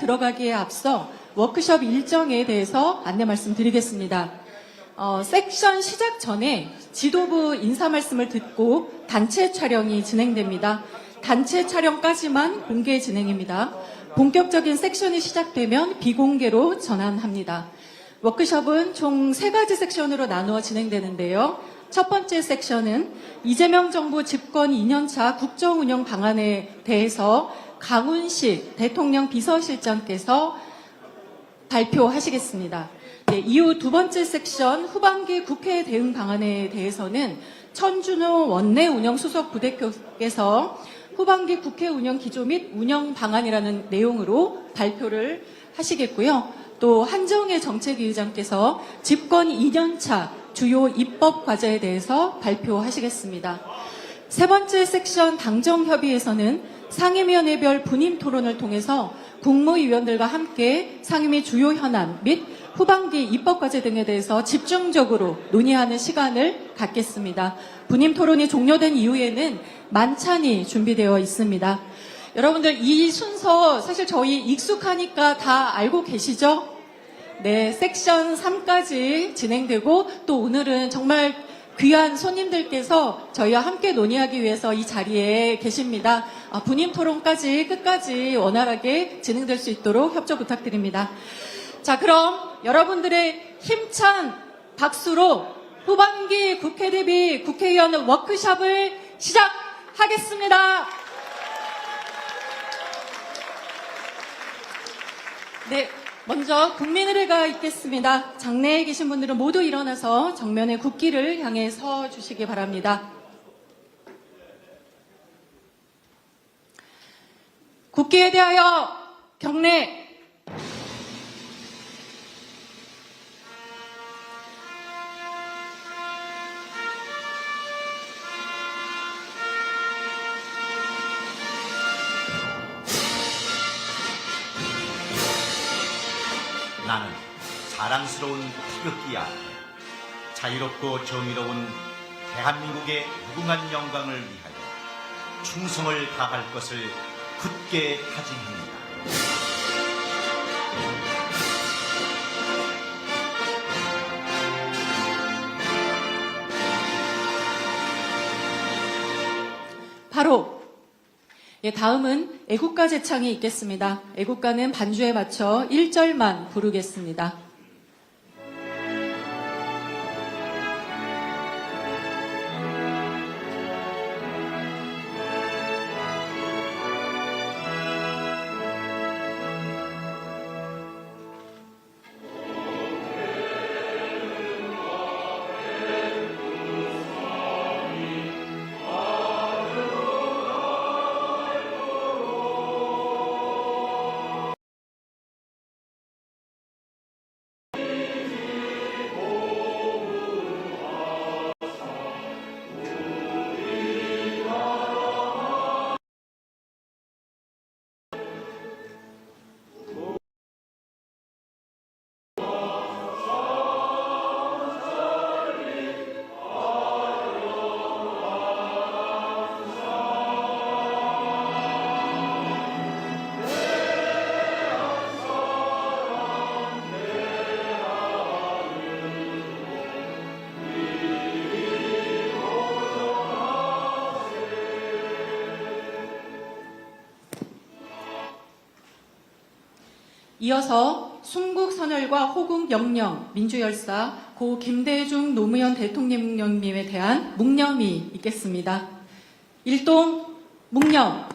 들어가기에 앞서 워크숍 일정에 대해서 안내 말씀드리겠습니다. 섹션 시작 전에 지도부 인사 말씀을 듣고 단체 촬영이 진행됩니다. 단체 촬영까지만 공개 진행입니다. 본격적인 섹션이 시작되면 비공개로 전환합니다. 워크숍은 총 3가지 섹션으로 나누어 진행되는데요. 첫 번째 섹션은 이재명 정부 집권 2년차 국정운영 방안에 대해서 강훈식 대통령 비서실장께서 발표하시겠습니다. 네, 이후 두 번째 섹션 후반기 국회 대응 방안에 대해서는 천준호 원내 운영수석 부대표께서 후반기 국회 운영 기조 및 운영 방안이라는 내용으로 발표를 하시겠고요. 또 한정혜 정책위 의장께서 집권 2년차 주요 입법 과제에 대해서 발표하시겠습니다. 세 번째 섹션 당정협의에서는 상임위원회별 분임 토론을 통해서 국무위원들과 함께 상임위 주요 현안 및 후반기 입법과제 등에 대해서 집중적으로 논의하는 시간을 갖겠습니다. 분임 토론이 종료된 이후에는 만찬이 준비되어 있습니다. 여러분들 이 순서 사실 저희 익숙하니까 다 알고 계시죠? 네, 섹션 3까지 진행되고 또 오늘은 정말 귀한 손님들께서 저희와 함께 논의하기 위해서 이 자리에 계십니다. 분임 토론까지 끝까지 원활하게 진행될 수 있도록 협조 부탁드립니다. 자, 그럼 여러분들의 힘찬 박수로 후반기 국회 대비 국회의원 워크숍을 시작하겠습니다. 네. 먼저 국민의례가 있겠습니다. 장내에 계신 분들은 모두 일어나서 정면의 국기를 향해 서 주시기 바랍니다. 국기에 대하여 경례. 나는 사랑스러운 태극기 앞에 자유롭고 정의로운 대한민국의 무궁한 영광을 위하여 충성을 다할 것을 굳게 다짐합니다. 바로 다음은 애국가 제창이 있겠습니다. 애국가는 반주에 맞춰 1절만 부르겠습니다. 이어서 순국선열과 호국영령 민주열사 고 김대중 노무현 대통령님에 대한 묵념이 있겠습니다. 일동 묵념.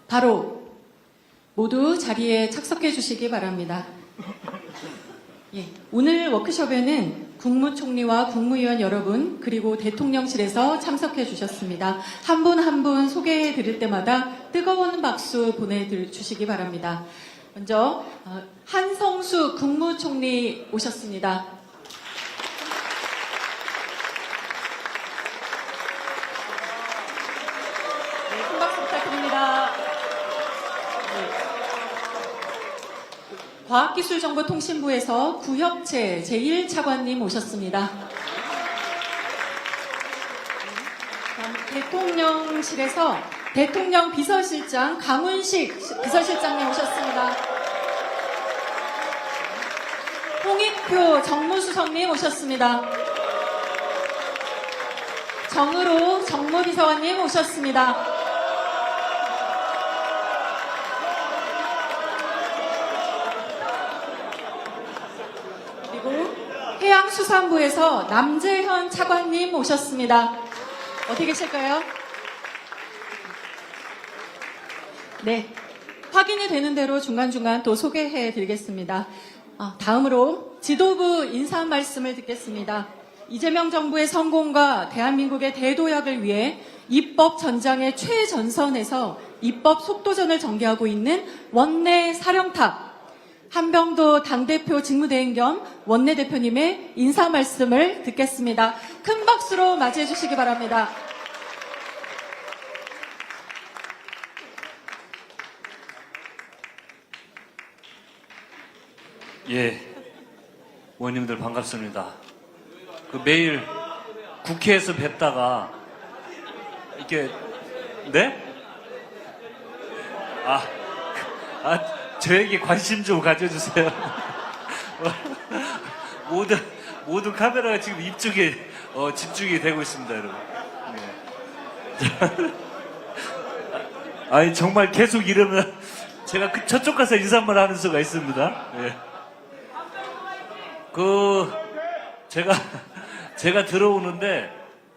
바로 모두 자리에 착석해 주시기 바랍니다. 예, 오늘 워크숍에는 국무총리와 국무위원 여러분 그리고 대통령실에서 참석해 주셨습니다. 한 분 한 분 소개해 드릴 때마다 뜨거운 박수 보내주시기 바랍니다. 먼저 한성수 국무총리 오셨습니다. 네, 큰 박수 부탁드립니다. 네. 과학기술정보통신부에서 구혁채 제1차관님 오셨습니다. 다음 대통령실에서 대통령 비서실장 강훈식 비서실장님 오셨습니다. 홍익표 정무수석님 오셨습니다. 정의로 정무비서관님 오셨습니다. 해양수산부에서 남재현 차관님 오셨습니다. 어디 계실까요? 네, 확인이 되는 대로 중간중간 또 소개해 드리겠습니다. 다음으로 지도부 인사 말씀을 듣겠습니다. 이재명 정부의 성공과 대한민국의 대도약을 위해 입법 전장의 최전선에서 입법 속도전을 전개하고 있는 원내 사령탑 한병도 당대표 직무대행 겸 원내대표님의 인사 말씀을 듣겠습니다. 큰 박수로 맞이해 주시기 바랍니다. 예, 의원님들 반갑습니다. 매일 국회에서 뵙다가 이렇게 네? 저에게 관심 좀 가져주세요. 모든 카메라가 지금 이쪽에 집중이 되고 있습니다, 여러분. 네. 아니 정말 계속 이러면 제가 저쪽 가서 인사말 하는 수가 있습니다. 네. 제가 들어오는데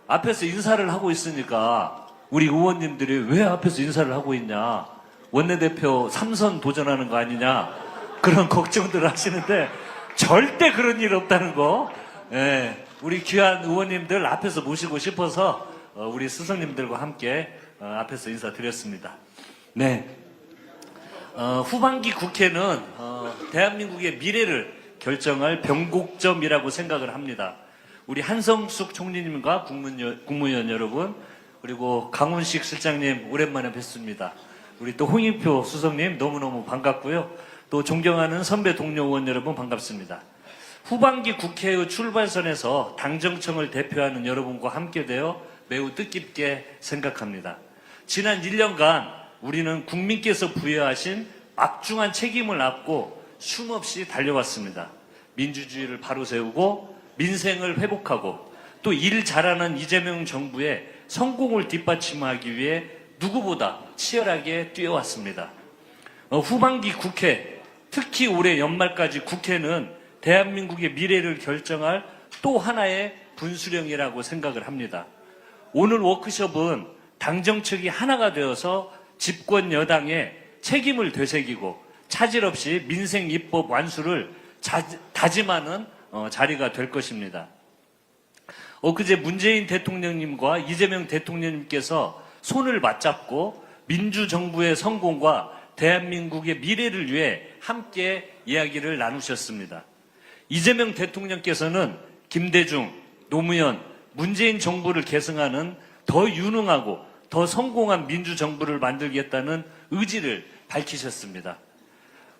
앞에서 인사를 하고 있으니까 우리 의원님들이 왜 앞에서 인사를 하고 있냐, 원내대표 3선 도전하는 거 아니냐, 그런 걱정들을 하시는데 절대 그런 일 없다는 거, 예, 우리 귀한 의원님들 앞에서 모시고 싶어서 우리 스승님들과 함께 앞에서 인사드렸습니다. 네, 후반기 국회는 대한민국의 미래를 결정할 변곡점이라고 생각을 합니다. 우리 한성숙 총리님과 국무위원 여러분, 그리고 강훈식 실장님 오랜만에 뵙습니다. 우리 또 홍익표 수석님 너무너무 반갑고요. 또 존경하는 선배 동료 의원 여러분 반갑습니다. 후반기 국회의 출발선에서 당정청을 대표하는 여러분과 함께 되어 매우 뜻깊게 생각합니다. 지난 1년간 우리는 국민께서 부여하신 막중한 책임을 안고 쉼없이 달려왔습니다. 민주주의를 바로 세우고 민생을 회복하고 또 일 잘하는 이재명 정부의 성공을 뒷받침하기 위해 누구보다 치열하게 뛰어왔습니다. 후반기 국회, 특히 올해 연말까지 국회는 대한민국의 미래를 결정할 또 하나의 분수령이라고 생각을 합니다. 오늘 워크숍은 당정청이 하나가 되어서 집권 여당의 책임을 되새기고 차질 없이 민생 입법 완수를 다짐하는 자리가 될 것입니다. 엊그제 문재인 대통령님과 이재명 대통령님께서 손을 맞잡고 민주정부의 성공과 대한민국의 미래를 위해 함께 이야기를 나누셨습니다. 이재명 대통령께서는 김대중, 노무현, 문재인 정부를 계승하는 더 유능하고 더 성공한 민주정부를 만들겠다는 의지를 밝히셨습니다.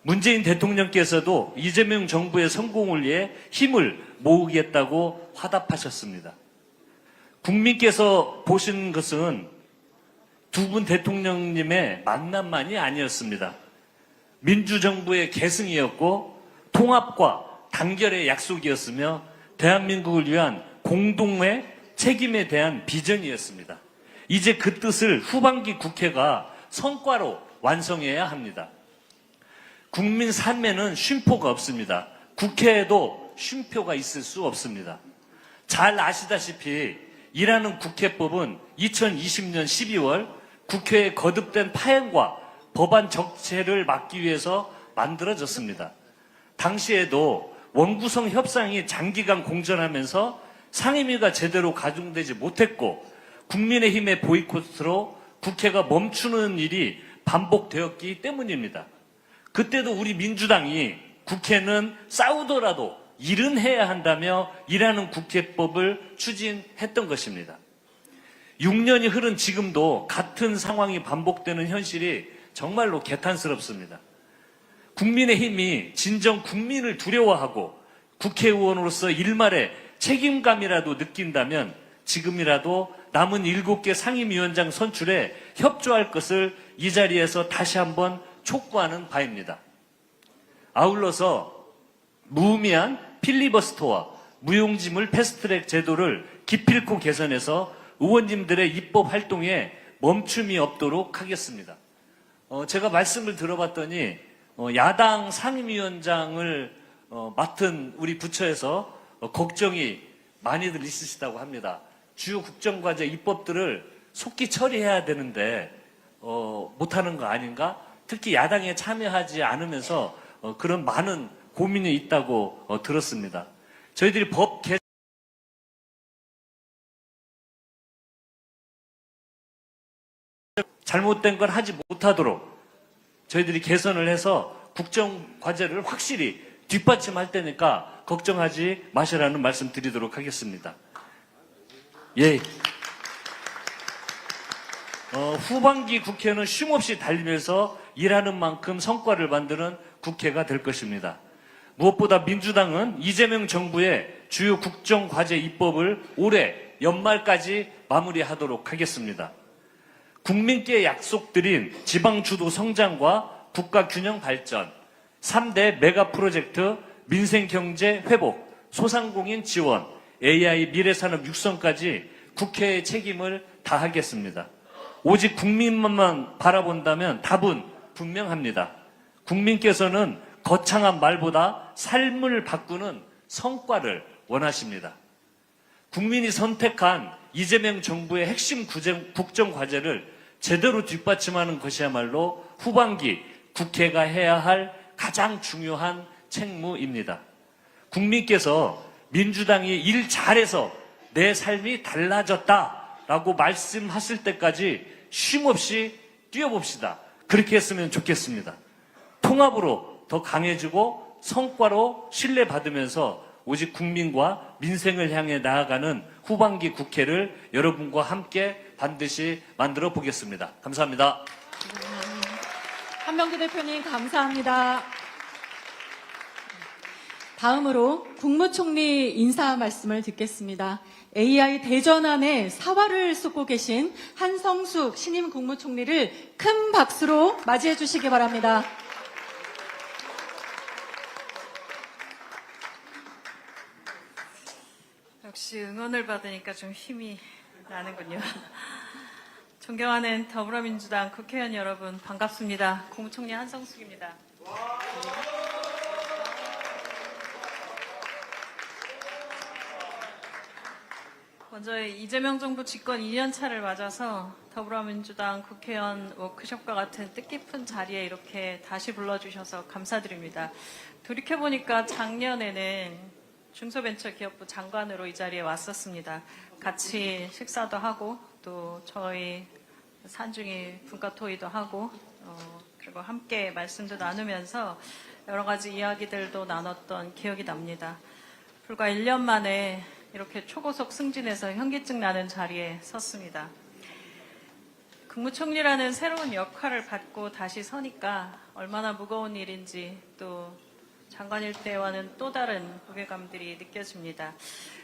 문재인 대통령께서도 이재명 정부의 성공을 위해 힘을 모으겠다고 화답하셨습니다. 국민께서 보신 것은 두 분 대통령님의 만남만이 아니었습니다. 민주정부의 계승이었고 통합과 단결의 약속이었으며 대한민국을 위한 공동의 책임에 대한 비전이었습니다. 이제 그 뜻을 후반기 국회가 성과로 완성해야 합니다. 국민 삶에는 쉼표가 없습니다. 국회에도 쉼표가 있을 수 없습니다. 잘 아시다시피 일하는 국회법은 2020년 12월 국회의 거듭된 파행과 법안 적체를 막기 위해서 만들어졌습니다. 당시에도 원구성 협상이 장기간 공전하면서 상임위가 제대로 가중되지 못했고 국민의힘의 보이콧으로 국회가 멈추는 일이 반복되었기 때문입니다. 그때도 우리 민주당이 국회는 싸우더라도 일은 해야 한다며 일하는 국회법을 추진했던 것입니다. 6년이 흐른 지금도 같은 상황이 반복되는 현실이 정말로 개탄스럽습니다. 국민의힘이 진정 국민을 두려워하고 국회의원으로서 일말의 책임감이라도 느낀다면 지금이라도 남은 7개 상임위원장 선출에 협조할 것을 이 자리에서 다시 한번 촉구하는 바입니다. 아울러서 무의미한 필리버스터와 무용지물 패스트트랙 제도를 기필코 개선해서 의원님들의 입법 활동에 멈춤이 없도록 하겠습니다. 제가 말씀을 들어봤더니 야당 상임위원장을 맡은 우리 부처에서 걱정이 많이들 있으시다고 합니다. 주요 국정과제 입법들을 속기 처리해야 되는데 못하는 거 아닌가? 특히 야당에 참여하지 않으면서 그런 많은 고민이 있다고 들었습니다. 저희들이 법 개정 잘못된 걸 하지 못하도록 저희들이 개선을 해서 국정과제를 확실히 뒷받침할 테니까 걱정하지 마시라는 말씀 드리도록 하겠습니다. 예. 후반기 국회는 쉼없이 달리면서 일하는 만큼 성과를 만드는 국회가 될 것입니다. 무엇보다 민주당은 이재명 정부의 주요 국정과제 입법을 올해 연말까지 마무리하도록 하겠습니다. 국민께 약속드린 지방주도 성장과 국가균형 발전, 3대 메가 프로젝트, 민생경제 회복, 소상공인 지원, AI 미래산업 육성까지 국회의 책임을 다하겠습니다. 오직 국민만 바라본다면 답은 분명합니다. 국민께서는 거창한 말보다 삶을 바꾸는 성과를 원하십니다. 국민이 선택한 이재명 정부의 핵심 국정과제를 제대로 뒷받침하는 것이야말로 후반기 국회가 해야 할 가장 중요한 책무입니다. 국민께서 민주당이 일 잘해서 내 삶이 달라졌다라고 말씀하실 때까지 쉼없이 뛰어봅시다. 그렇게 했으면 좋겠습니다. 통합으로 더 강해지고 성과로 신뢰받으면서 오직 국민과 민생을 향해 나아가는 후반기 국회를 여러분과 함께 반드시 만들어 보겠습니다. 감사합니다. 한명규 대표님 감사합니다. 다음으로 국무총리 인사 말씀을 듣겠습니다. AI 대전환에 사활을 쏟고 계신 한성숙 신임 국무총리를 큰 박수로 맞이해 주시기 바랍니다. 역시 응원을 받으니까 좀 힘이 나는군요. 존경하는 더불어민주당 국회의원 여러분 반갑습니다. 국무총리 한성숙입니다. 먼저 이재명 정부 집권 2년차를 맞아서 더불어민주당 국회의원 워크숍과 같은 뜻깊은 자리에 이렇게 다시 불러주셔서 감사드립니다. 돌이켜보니까 작년에는 중소벤처기업부 장관으로 이 자리에 왔었습니다. 같이 식사도 하고 또 저희 산중이 분과토의도 하고 그리고 함께 말씀도 나누면서 여러 가지 이야기들도 나눴던 기억이 납니다. 불과 1년 만에 이렇게 초고속 승진해서 현기증 나는 자리에 섰습니다. 국무총리라는 새로운 역할을 받고 다시 서니까 얼마나 무거운 일인지 또 장관일 때와는 또 다른 무게감들이 느껴집니다.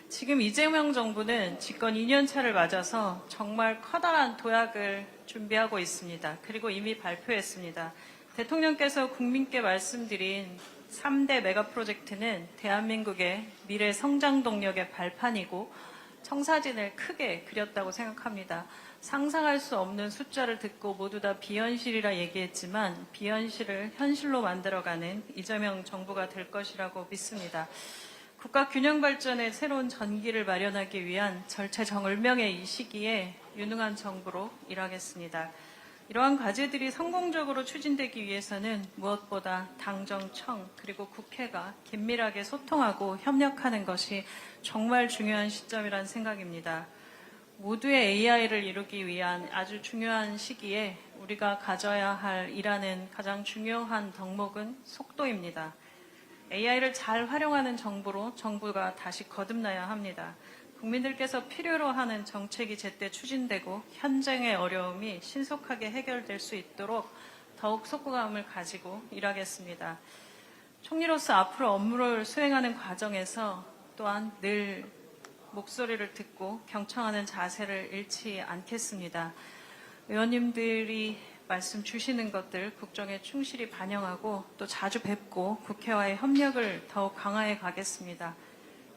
지금 이재명 정부는 집권 2년 차를 맞아서 정말 커다란 도약을 준비하고 있습니다. 그리고 이미 발표했습니다. 대통령께서 국민께 말씀드린 3대 메가 프로젝트는 대한민국의 미래 성장 동력의 발판이고 청사진을 크게 그렸다고 생각합니다. 상상할 수 없는 숫자를 듣고 모두 다 비현실이라 얘기했지만 비현실을 현실로 만들어가는 이재명 정부가 될 것이라고 믿습니다. 국가 균형 발전의 새로운 전기를 마련하기 위한 절체정을명의 이 시기에 유능한 정부로 일하겠습니다. 이러한 과제들이 성공적으로 추진되기 위해서는 무엇보다 당정청 그리고 국회가 긴밀하게 소통하고 협력하는 것이 정말 중요한 시점이라는 생각입니다. 모두의 AI를 이루기 위한 아주 중요한 시기에 우리가 가져야 할 일하는 가장 중요한 덕목은 속도입니다. AI를 잘 활용하는 정부로 정부가 다시 거듭나야 합니다. 국민들께서 필요로 하는 정책이 제때 추진되고 현장의 어려움이 신속하게 해결될 수 있도록 더욱 속도감을 가지고 일하겠습니다. 총리로서 앞으로 업무를 수행하는 과정에서 또한 늘 목소리를 듣고 경청하는 자세를 잃지 않겠습니다. 의원님들이 말씀 주시는 것들 국정에 충실히 반영하고 또 자주 뵙고 국회와의 협력을 더욱 강화해 가겠습니다.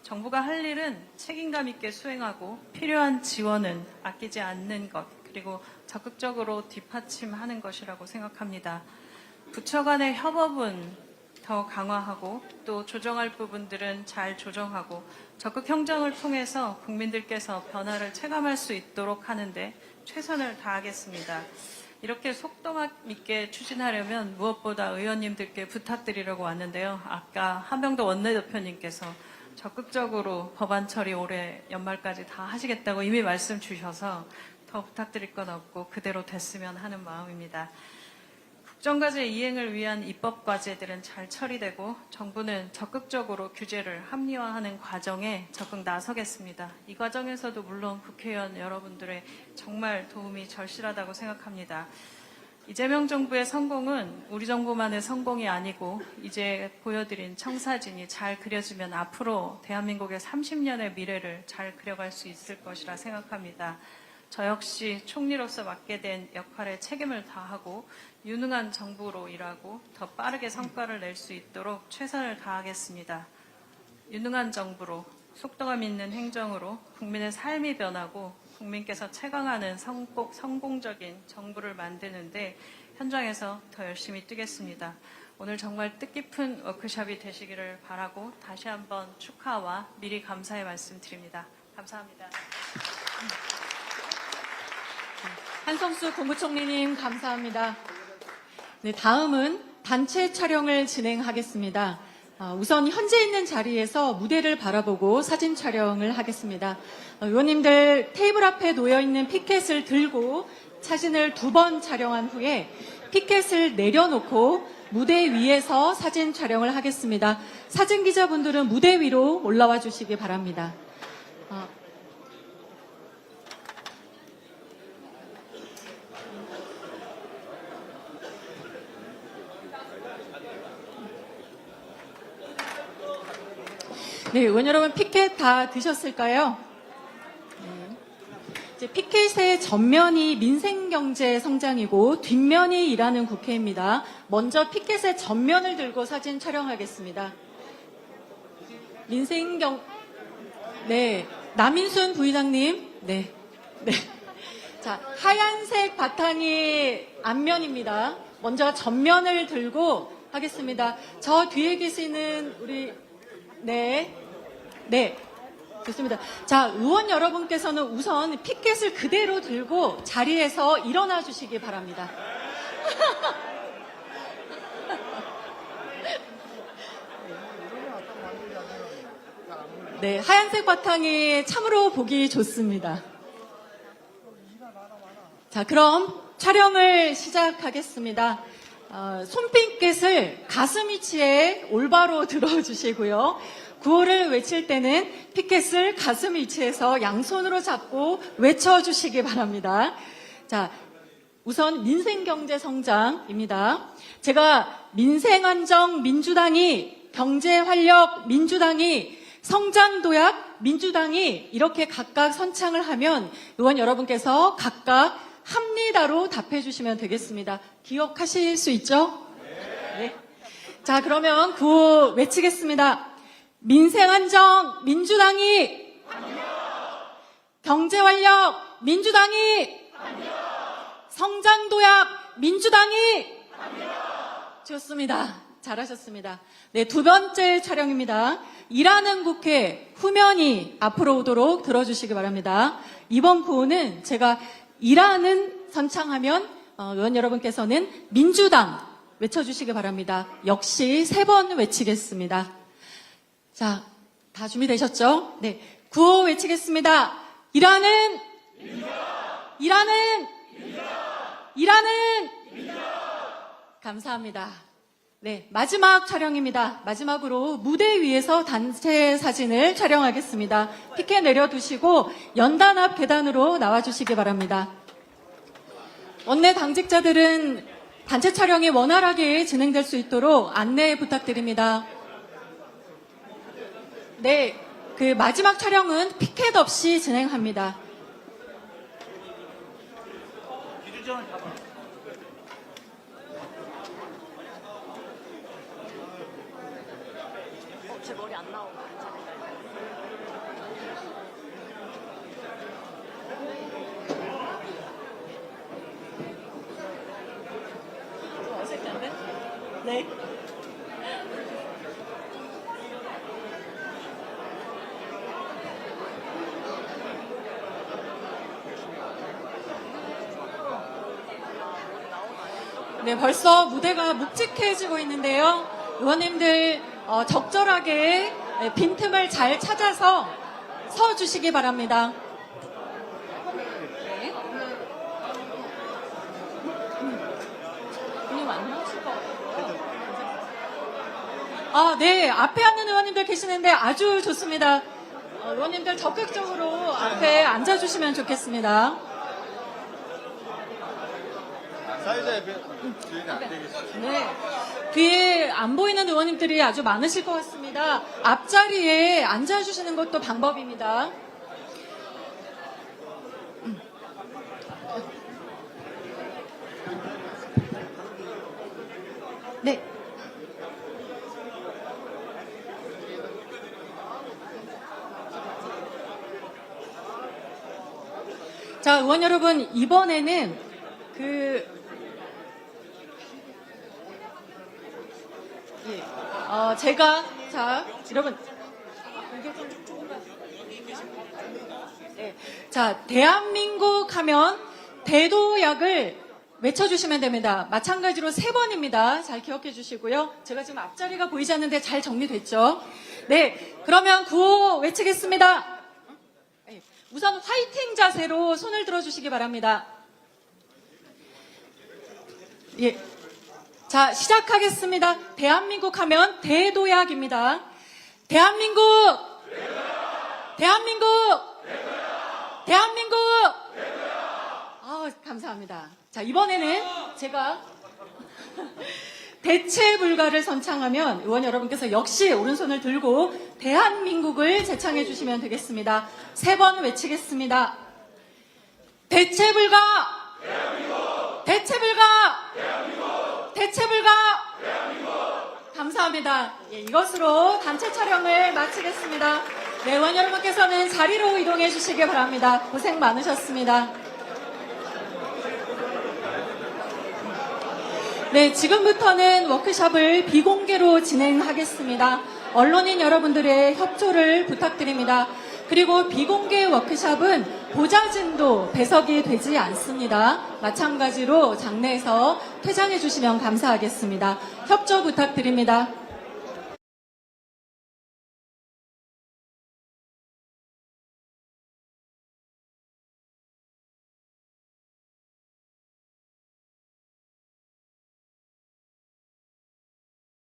정부가 할 일은 책임감 있게 수행하고 필요한 지원은 아끼지 않는 것 그리고 적극적으로 뒷받침하는 것이라고 생각합니다. 부처 간의 협업은 더 강화하고 또 조정할 부분들은 잘 조정하고 적극 행정을 통해서 국민들께서 변화를 체감할 수 있도록 하는데 최선을 다하겠습니다. 이렇게 속도감 있게 추진하려면 무엇보다 의원님들께 부탁드리려고 왔는데요. 아까 한병도 원내대표님께서 적극적으로 법안 처리 올해 연말까지 다 하시겠다고 이미 말씀 주셔서 더 부탁드릴 건 없고 그대로 됐으면 하는 마음입니다. 국정과제 이행을 위한 입법과제들은 잘 처리되고 정부는 적극적으로 규제를 합리화하는 과정에 적극 나서겠습니다. 이 과정에서도 물론 국회의원 여러분들의 정말 도움이 절실하다고 생각합니다. 이재명 정부의 성공은 우리 정부만의 성공이 아니고 이제 보여드린 청사진이 잘 그려지면 앞으로 대한민국의 30년의 미래를 잘 그려갈 수 있을 것이라 생각합니다. 저 역시 총리로서 맡게 된 역할에 책임을 다하고 유능한 정부로 일하고 더 빠르게 성과를 낼 수 있도록 최선을 다하겠습니다. 유능한 정부로 속도감 있는 행정으로 국민의 삶이 변하고 국민께서 채광하는 성공적인 정부를 만드는데 현장에서 더 열심히 뛰겠습니다. 오늘 정말 뜻깊은 워크숍이 되시기를 바라고 다시 한번 축하와 미리 감사의 말씀 드립니다. 감사합니다. 한성수 국무총리님 감사합니다. 네, 다음은 단체 촬영을 진행하겠습니다. 우선 현재 있는 자리에서 무대를 바라보고 사진 촬영을 하겠습니다. 의원님들 테이블 앞에 놓여있는 피켓을 들고 사진을 2번 촬영한 후에 피켓을 내려놓고 무대 위에서 사진 촬영을 하겠습니다. 사진 기자분들은 무대 위로 올라와 주시기 바랍니다. 네, 의원 여러분 피켓 다 드셨을까요? 네. 이제 피켓의 전면이 민생경제 성장이고 뒷면이 일하는 국회입니다. 먼저 피켓의 전면을 들고 사진 촬영하겠습니다. 네, 남인순 부의장님, 네. 자, 하얀색 바탕이 앞면입니다. 먼저 전면을 들고 하겠습니다. 저 뒤에 계시는 우리 네, 좋습니다. 자, 의원 여러분께서는 우선 피켓을 그대로 들고 자리에서 일어나 주시기 바랍니다. 네, 하얀색 바탕이 참으로 보기 좋습니다. 자, 그럼 촬영을 시작하겠습니다. 손피켓을 가슴 위치에 올바로 들어주시고요. 구호를 외칠 때는 피켓을 가슴 위치에서 양손으로 잡고 외쳐주시기 바랍니다. 자, 우선 민생경제성장입니다. 제가 민생안정 민주당이, 경제활력 민주당이, 성장도약 민주당이 이렇게 각각 선창을 하면 의원 여러분께서 각각 합니다로 답해 주시면 되겠습니다. 기억하실 수 있죠? 네. 자, 그러면 구호 외치겠습니다. 민생안정 민주당이, 경제활력 민주당이, 성장도약 민주당이. 좋습니다. 잘하셨습니다. 네, 2번째 촬영입니다. 일하는 국회 후면이 앞으로 오도록 들어주시기 바랍니다. 이번 구호는 제가 일하는 선창하면 의원 여러분께서는 민주당 외쳐주시기 바랍니다. 역시 3번 외치겠습니다. 자, 다 준비되셨죠? 네. 구호 외치겠습니다. 일하는 감사합니다. 네, 마지막 촬영입니다. 마지막으로 무대 위에서 단체 사진을 촬영하겠습니다. 피켓 내려두시고 연단 앞 계단으로 나와주시기 바랍니다. 원내 당직자들은 단체 촬영이 원활하게 진행될 수 있도록 안내 부탁드립니다. 네, 그 마지막 촬영은 피켓 없이 진행합니다. 제 머리 안 나오고 좀 어색한데? 네. 네, 벌써 무대가 묵직해지고 있는데요. 의원님들 적절하게 빈틈을 잘 찾아서 서 주시기 바랍니다. 네. 안 나오실 것 같아요. 네. 앞에 앉는 의원님들 계시는데 아주 좋습니다. 의원님들 적극적으로 앞에 앉아주시면 좋겠습니다. 사회자의 주인이 안 되겠어요. 네. 뒤에 안 보이는 의원님들이 아주 많으실 것 같습니다. 앞자리에 앉아주시는 것도 방법입니다. 네. 자, 의원 여러분, 이번에는 제가, 자, 여러분. 네. 자, 대한민국 하면 대도약을 외쳐주시면 됩니다. 마찬가지로 3번입니다. 잘 기억해 주시고요. 제가 지금 앞자리가 보이지 않는데 잘 정리됐죠? 네. 그러면 구호 외치겠습니다. 네. 우선 화이팅 자세로 손을 들어주시기 바랍니다. 예. 자, 시작하겠습니다. 대한민국 하면 대도약입니다. 대한민국! 대한민국! 대한민국! 감사합니다. 자, 이번에는 제가 대체 불가를 선창하면 의원 여러분께서 역시 오른손을 들고 대한민국을 제창해 주시면 되겠습니다. 3번 외치겠습니다. 대체 불가! 대한민국! 대체 불가! 대한민국! 대체 불가! 대한민국! 감사합니다. 예, 이것으로 단체 촬영을 마치겠습니다. 네, 의원 여러분께서는 자리로 이동해 주시기 바랍니다. 고생 많으셨습니다. 네, 지금부터는 워크숍을 비공개로 진행하겠습니다. 언론인 여러분들의 협조를 부탁드립니다. 그리고 비공개 워크숍은 보좌진도 배석이 되지 않습니다. 마찬가지로 장내에서 퇴장해 주시면 감사하겠습니다. 협조 부탁드립니다.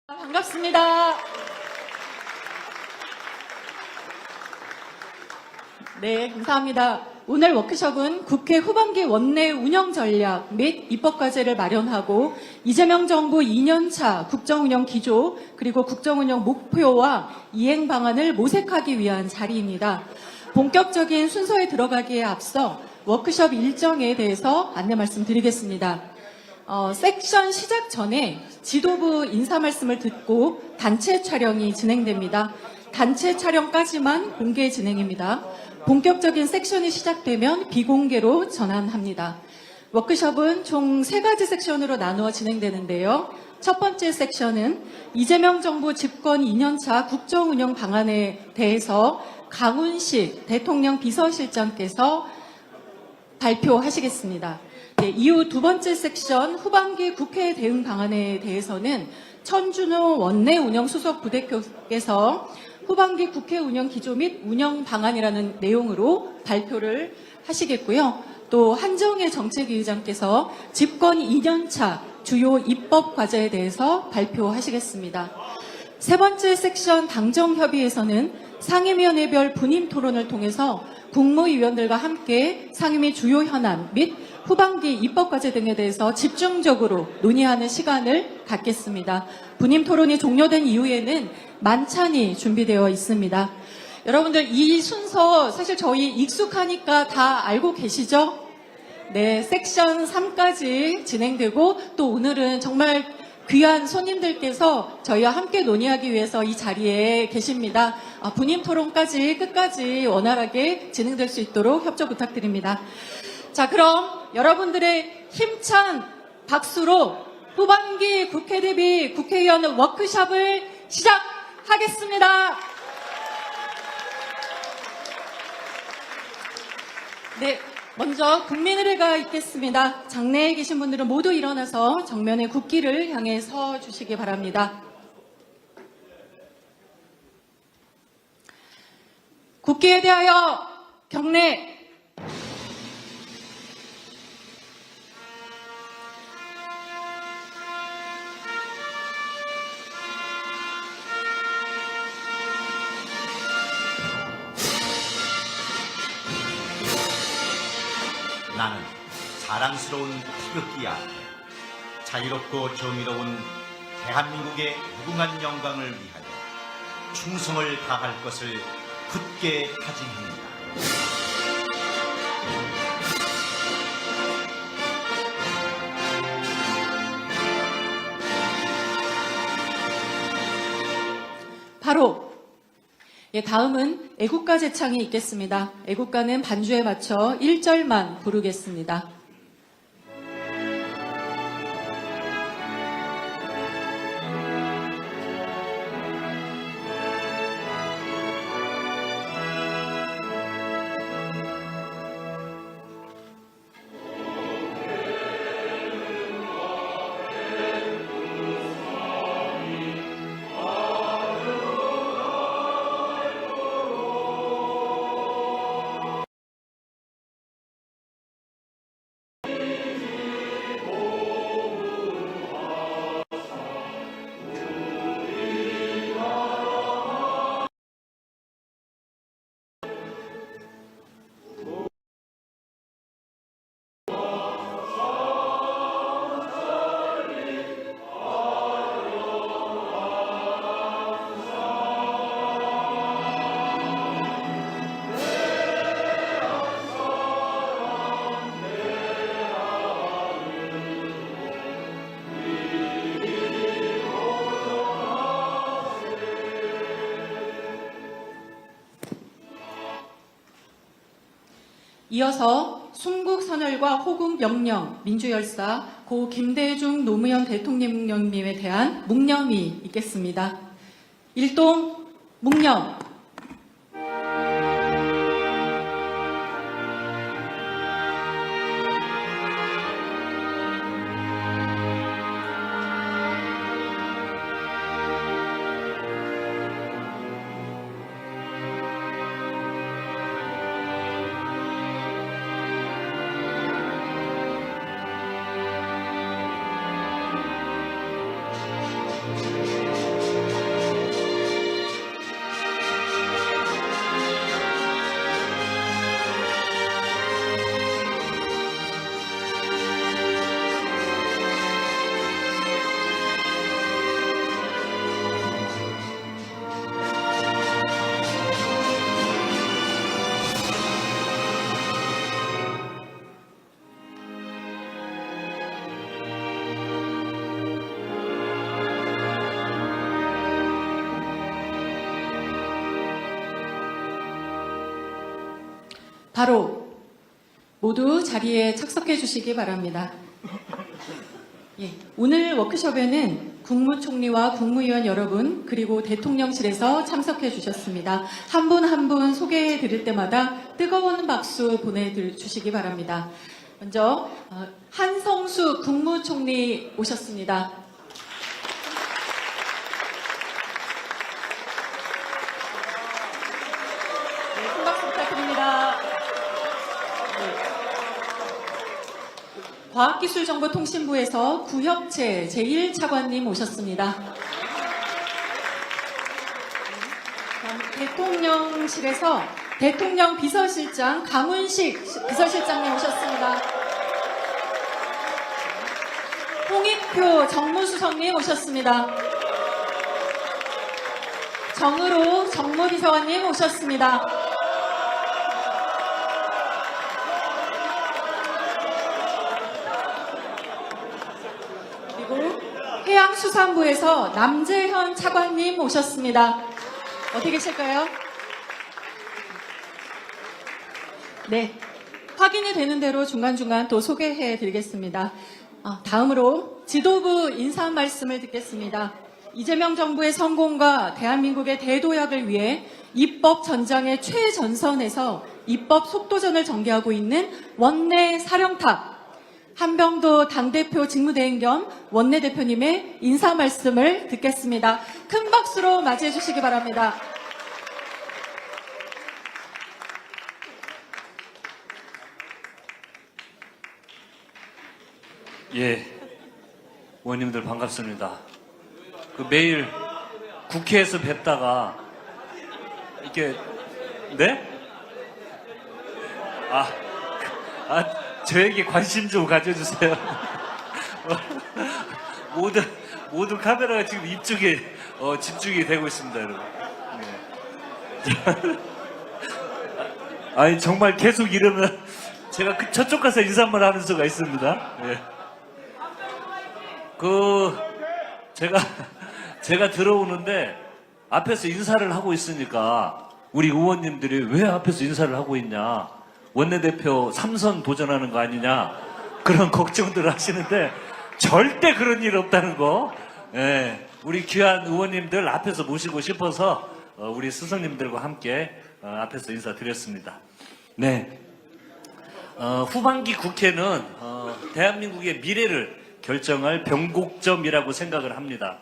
반갑습니다. 네, 감사합니다. 오늘 워크숍은 국회 후반기 원내 운영 전략 및 입법과제를 마련하고 이재명 정부 2년차 국정운영 기조 그리고 국정운영 목표와 이행 방안을 모색하기 위한 자리입니다. 본격적인 순서에 들어가기에 앞서 워크숍 일정에 대해서 안내 말씀드리겠습니다. 섹션 시작 전에 지도부 인사 말씀을 듣고 단체 촬영이 진행됩니다. 단체 촬영까지만 공개 진행입니다. 본격적인 섹션이 시작되면 비공개로 전환합니다. 워크숍은 총 3가지 섹션으로 나누어 진행되는데요. 첫 번째 섹션은 이재명 정부 집권 2년차 국정운영 방안에 대해서 강훈식 대통령 비서실장께서 발표하시겠습니다. 이후 두 번째 섹션 후반기 국회 대응 방안에 대해서는 천준호 원내 운영 수석 부대표께서 후반기 국회 운영 기조 및 운영 방안이라는 내용으로 발표를 하시겠고요. 또 한정혜 정책위 의장께서 집권 2년차 주요 입법 과제에 대해서 발표하시겠습니다. 세 번째 섹션 당정협의에서는 상임위원회별 분임 토론을 통해서 국무위원들과 함께 상임위 주요 현안 및 후반기 입법과제 등에 대해서 집중적으로 논의하는 시간을 갖겠습니다. 분임 토론이 종료된 이후에는 만찬이 준비되어 있습니다. 여러분들 이 순서 사실 저희 익숙하니까 다 알고 계시죠? 네, 섹션 3까지 진행되고 또 오늘은 정말 귀한 손님들께서 저희와 함께 논의하기 위해서 이 자리에 계십니다. 분임 토론까지 끝까지 원활하게 진행될 수 있도록 협조 부탁드립니다. 자, 그럼 여러분들의 힘찬 박수로 후반기 국회 대비 국회의원 워크숍을 시작하겠습니다. 네. 먼저 국민의례가 있겠습니다. 장내에 계신 분들은 모두 일어나서 정면의 국기를 향해 서 주시기 바랍니다. 국기에 대하여 경례. 나는 자랑스러운 태극기 앞에 자유롭고 정의로운 대한민국의 무궁한 영광을 위하여 충성을 다할 것을 굳게 다짐합니다. 바로 다음은 애국가 제창이 있겠습니다. 애국가는 반주에 맞춰 1절만 부르겠습니다. 이어서 순국선열과 호국영령 민주열사 고 김대중 노무현 대통령님에 대한 묵념이 있겠습니다. 일동 묵념. 바로 모두 자리에 착석해 주시기 바랍니다. 오늘 워크숍에는 국무총리와 국무위원 여러분 그리고 대통령실에서 참석해 주셨습니다. 한 분 한 분 소개해 드릴 때마다 뜨거운 박수 보내주시기 바랍니다. 먼저 한성수 국무총리 오셨습니다. 네, 큰 박수 부탁드립니다. 네. 과학기술정보통신부에서 구혁채 제1차관님 오셨습니다. 다음 대통령실에서 대통령 비서실장 강훈식 비서실장님 오셨습니다. 홍익표 정무수석님 오셨습니다. 정의로 정무비서관님 오셨습니다. 그리고 해양수산부에서 남재현 차관님 오셨습니다. 어디 계실까요? 네, 확인이 되는 대로 중간중간 또 소개해 드리겠습니다. 다음으로 지도부 인사 말씀을 듣겠습니다. 이재명 정부의 성공과 대한민국의 대도약을 위해 입법 전장의 최전선에서 입법 속도전을 전개하고 있는 원내 사령탑 한병도 당대표 직무대행 겸 원내대표님의 인사 말씀을 듣겠습니다. 큰 박수로 맞이해 주시기 바랍니다. 예, 의원님들 반갑습니다. 매일 국회에서 뵙다가 이렇게 네? 저에게 관심 좀 가져주세요. 모든 카메라가 지금 이쪽에 집중이 되고 있습니다, 여러분. 네. 아니 정말 계속 이러면 제가 저쪽 가서 인사말 하는 수가 있습니다. 네. 제가 들어오는데 앞에서 인사를 하고 있으니까 우리 의원님들이 왜 앞에서 인사를 하고 있냐, 원내대표 3선 도전하는 거 아니냐, 그런 걱정들을 하시는데 절대 그런 일 없다는 거, 예, 우리 귀한 의원님들 앞에서 모시고 싶어서 우리 스승님들과 함께 앞에서 인사드렸습니다. 네, 후반기 국회는 대한민국의 미래를 결정할 변곡점이라고 생각을 합니다.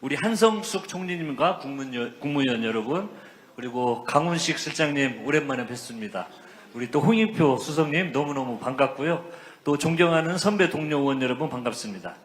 우리 한성숙 총리님과 국무위원 여러분, 그리고 강훈식 실장님 오랜만에 뵙습니다. 우리 또 홍익표 수석님 너무너무 반갑고요. 또 존경하는 선배 동료 의원 여러분 반갑습니다.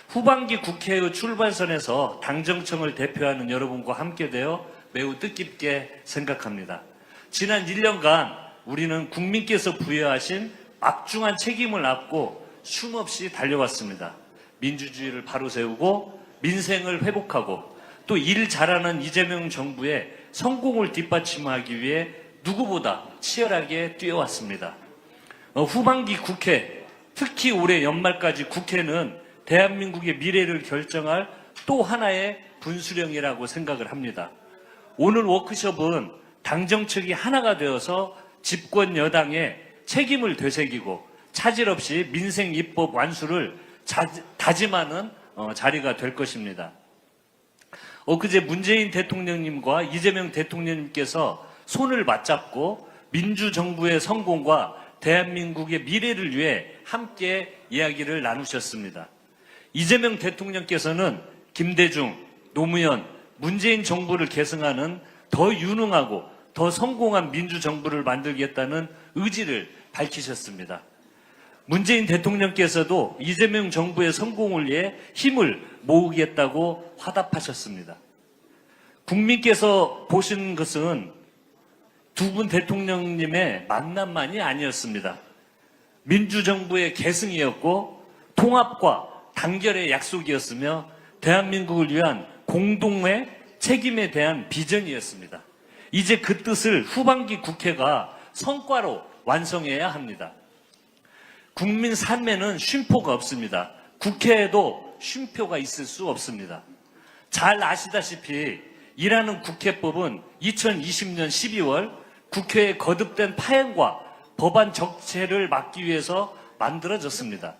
후반기 국회의 출발선에서 당정청을 대표하는 여러분과 함께 되어 매우 뜻깊게 생각합니다. 지난 1년간 우리는 국민께서 부여하신 막중한 책임을 안고 쉼없이 달려왔습니다. 민주주의를 바로 세우고 민생을 회복하고 또 일 잘하는 이재명 정부의 성공을 뒷받침하기 위해 누구보다 치열하게 뛰어왔습니다. 후반기 국회, 특히 올해 연말까지 국회는 대한민국의 미래를 결정할 또 하나의 분수령이라고 생각을 합니다. 오늘 워크숍은 당정청이 하나가 되어서 집권 여당의 책임을 되새기고 차질 없이 민생 입법 완수를 다짐하는 자리가 될 것입니다. 엊그제 문재인 대통령님과 이재명 대통령님께서 손을 맞잡고 민주정부의 성공과 대한민국의 미래를 위해 함께 이야기를 나누셨습니다. 이재명 대통령께서는 김대중, 노무현, 문재인 정부를 계승하는 더 유능하고 더 성공한 민주정부를 만들겠다는 의지를 밝히셨습니다. 문재인 대통령께서도 이재명 정부의 성공을 위해 힘을 모으겠다고 화답하셨습니다. 국민께서 보신 것은 두 분 대통령님의 만남만이 아니었습니다. 민주정부의 계승이었고 통합과 단결의 약속이었으며 대한민국을 위한 공동의 책임에 대한 비전이었습니다. 이제 그 뜻을 후반기 국회가 성과로 완성해야 합니다. 국민 삶에는 쉼표가 없습니다. 국회에도 쉼표가 있을 수 없습니다. 잘 아시다시피 일하는 국회법은 2020년 12월 국회의 거듭된 파행과 법안 적체를 막기 위해서 만들어졌습니다.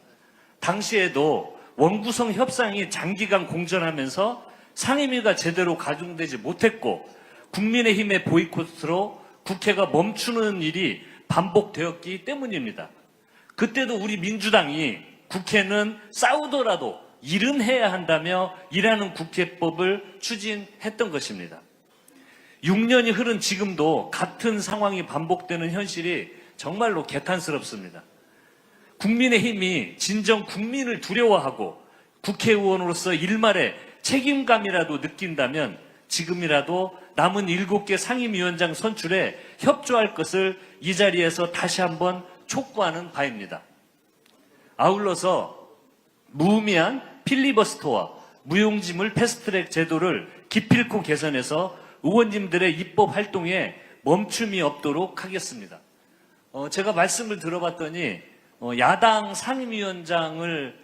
당시에도 원구성 협상이 장기간 공전하면서 상임위가 제대로 가중되지 못했고 국민의힘의 보이콧으로 국회가 멈추는 일이 반복되었기 때문입니다. 그때도 우리 민주당이 국회는 싸우더라도 일은 해야 한다며 일하는 국회법을 추진했던 것입니다. 6년이 흐른 지금도 같은 상황이 반복되는 현실이 정말로 개탄스럽습니다. 국민의힘이 진정 국민을 두려워하고 국회의원으로서 일말의 책임감이라도 느낀다면 지금이라도 남은 7개 상임위원장 선출에 협조할 것을 이 자리에서 다시 한번 촉구하는 바입니다. 아울러서 무의미한 필리버스터와 무용지물 패스트트랙 제도를 기필코 개선해서 의원님들의 입법 활동에 멈춤이 없도록 하겠습니다. 제가 말씀을 들어봤더니 야당 상임위원장을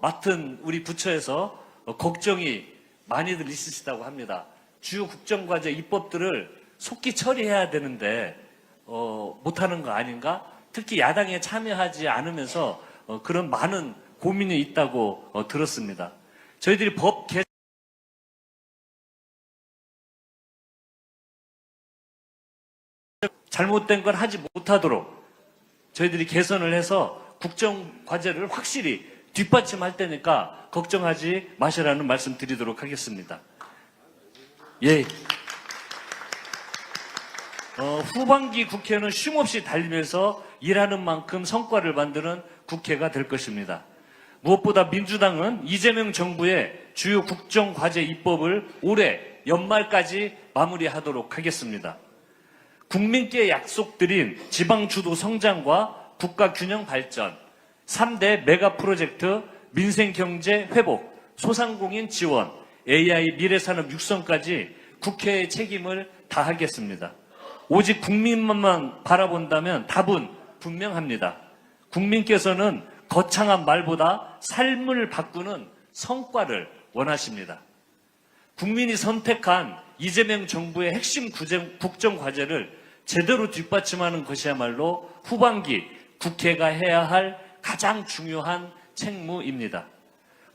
맡은 우리 부처에서 걱정이 많이들 있으시다고 합니다. 주요 국정과제 입법들을 속기 처리해야 되는데 못하는 거 아닌가? 특히 야당에 참여하지 않으면서 그런 많은 고민이 있다고 들었습니다. 저희들이 법 개정 잘못된 걸 하지 못하도록 저희들이 개선을 해서 국정과제를 확실히 뒷받침할 테니까 걱정하지 마시라는 말씀 드리도록 하겠습니다. 예. 후반기 국회는 쉼없이 달리면서 일하는 만큼 성과를 만드는 국회가 될 것입니다. 무엇보다 민주당은 이재명 정부의 주요 국정과제 입법을 올해 연말까지 마무리하도록 하겠습니다. 국민께 약속드린 지방주도 성장과 국가균형 발전, 3대 메가 프로젝트, 민생경제 회복, 소상공인 지원, AI 미래산업 육성까지 국회의 책임을 다하겠습니다. 오직 국민만 바라본다면 답은 분명합니다. 국민께서는 거창한 말보다 삶을 바꾸는 성과를 원하십니다. 국민이 선택한 이재명 정부의 핵심 국정과제를 제대로 뒷받침하는 것이야말로 후반기 국회가 해야 할 가장 중요한 책무입니다.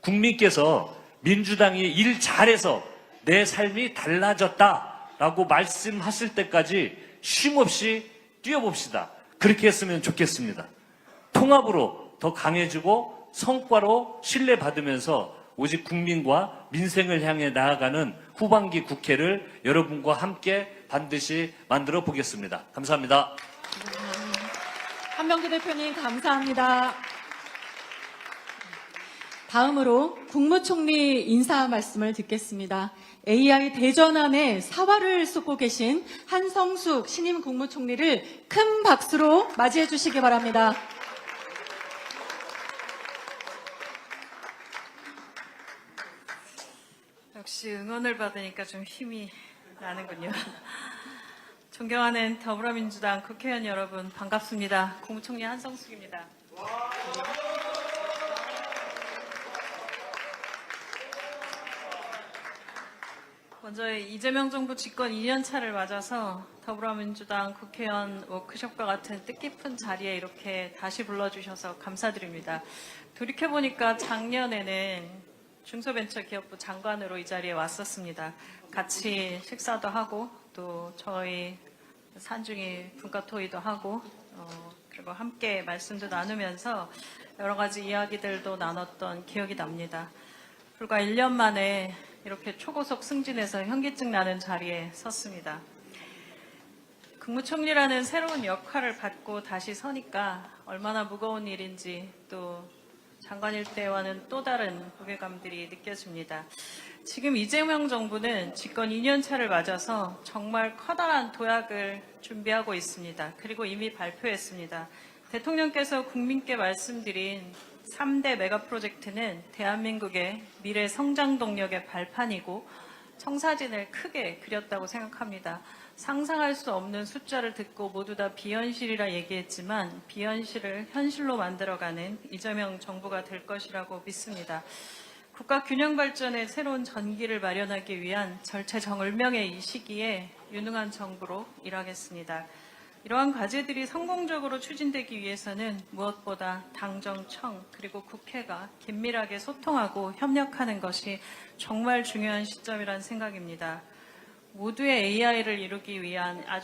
국민께서 민주당이 일 잘해서 내 삶이 달라졌다라고 말씀하실 때까지 쉼없이 뛰어봅시다. 그렇게 했으면 좋겠습니다. 통합으로 더 강해지고 성과로 신뢰받으면서 오직 국민과 민생을 향해 나아가는 후반기 국회를 여러분과 함께 반드시 만들어 보겠습니다. 감사합니다. 한명기 대표님 감사합니다. 다음으로 국무총리 인사 말씀을 듣겠습니다. AI 대전환에 사활을 쏟고 계신 한성숙 신임 국무총리를 큰 박수로 맞이해 주시기 바랍니다. 역시 응원을 받으니까 좀 힘이 나는군요. 존경하는 더불어민주당 국회의원 여러분 반갑습니다. 국무총리 한성숙입니다. 먼저 이재명 정부 집권 2년차를 맞아서 더불어민주당 국회의원 워크숍과 같은 뜻깊은 자리에 이렇게 다시 불러주셔서 감사드립니다. 돌이켜보니까 작년에는 중소벤처기업부 장관으로 이 자리에 왔었습니다. 같이 식사도 하고 또 저희 산중이 분과토의도 하고 그리고 함께 말씀도 나누면서 여러 가지 이야기들도 나눴던 기억이 납니다. 불과 1년 만에 이렇게 초고속 승진해서 현기증 나는 자리에 섰습니다. 국무총리라는 새로운 역할을 받고 다시 서니까 얼마나 무거운 일인지 또 장관일 때와는 또 다른 무게감들이 느껴집니다. 지금 이재명 정부는 집권 2년 차를 맞아서 정말 커다란 도약을 준비하고 있습니다. 그리고 이미 발표했습니다. 대통령께서 국민께 말씀드린 3대 메가 프로젝트는 대한민국의 미래 성장 동력의 발판이고 청사진을 크게 그렸다고 생각합니다. 상상할 수 없는 숫자를 듣고 모두 다 비현실이라 얘기했지만 비현실을 현실로 만들어가는 이재명 정부가 될 것이라고 믿습니다. 국가 균형 발전의 새로운 전기를 마련하기 위한 절체정을명의 이 시기에 유능한 정부로 일하겠습니다. 이러한 과제들이 성공적으로 추진되기 위해서는 무엇보다 당정청 그리고 국회가 긴밀하게 소통하고 협력하는 것이 정말 중요한 시점이라는 생각입니다. 모두의 AI를 이루기 위한 아주